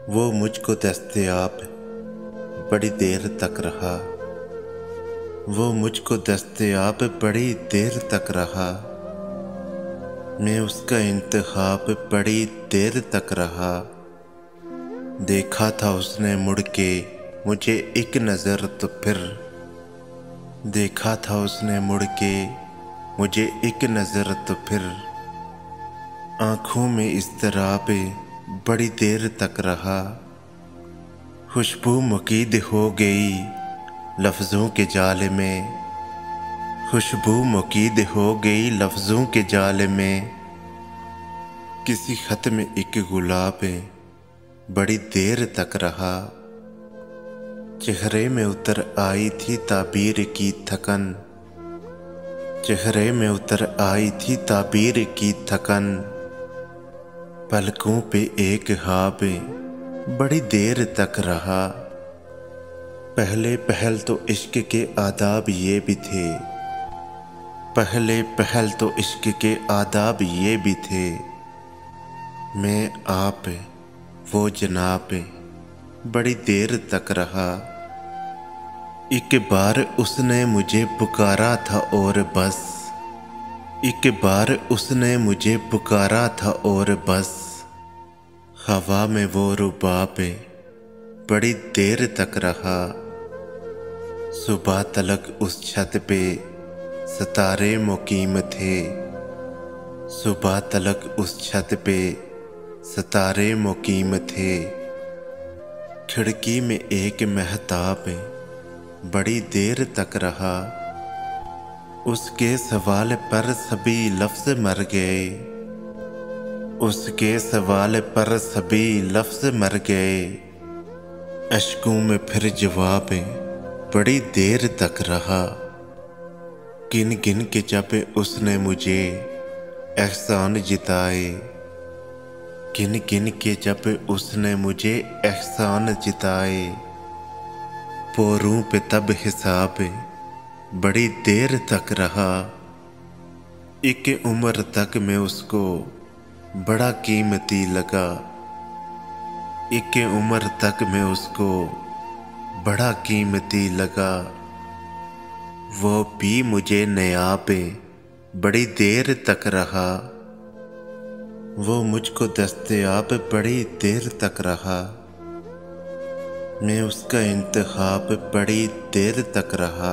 वो मुझको दस्तयाब बड़ी देर तक रहा। वो मुझको दस्तयाब बड़ी देर तक रहा। मैं उसका इंतखाब बड़ी देर तक रहा। देखा था उसने मुड़ के मुझे एक नज़र तो फिर। देखा था उसने मुड़ के मुझे एक नज़र तो फिर। आँखों में इज़्तिराब बड़ी देर तक रहा। खुशबू मुकीद हो गई लफ्ज़ों के जाल में। खुशबू मुकीद हो गई लफ्ज़ों के जाल में। किसी ख़त में एक गुलाब बड़ी देर तक रहा। चेहरे में उतर आई थी ताबीर की थकन। चेहरे में उतर आई थी ताबीर की थकन। पलकों पे एक ख्वाब बड़ी देर तक रहा। पहले पहल तो इश्क के आदाब ये भी थे। पहले पहल तो इश्क के आदाब ये भी थे। मैं आप वो जनाब बड़ी देर तक रहा। एक बार उसने मुझे पुकारा था और बस। एक बार उसने मुझे पुकारा था और बस। हवा में वो रुबाब बड़ी देर तक रहा। सुबह तलक उस छत पे सितारे मुकीम थे। सुबह तलक उस छत पे सितारे मुकीम थे। खिड़की में एक महताब बड़ी देर तक रहा। उसके सवाल पर सभी लफ्ज़ मर गए। उसके सवाल पर सभी लफ्ज़ मर गए। अश्कों में फिर जवाब बड़ी देर तक रहा। गिन गिन के जब उसने मुझे एहसान जिताए। गिन गिन के जब उसने मुझे एहसान जिताए। पोरों पे तब हिसाब बड़ी देर तक रहा। एक उम्र तक मैं उसको बड़ा कीमती लगा। एक उम्र तक मैं उसको बड़ा कीमती लगा। वो भी मुझे नायाब बड़ी देर तक रहा। वो मुझको दस्तयाब बड़ी देर तक रहा। मैं उसका इंतखाब बड़ी देर तक रहा।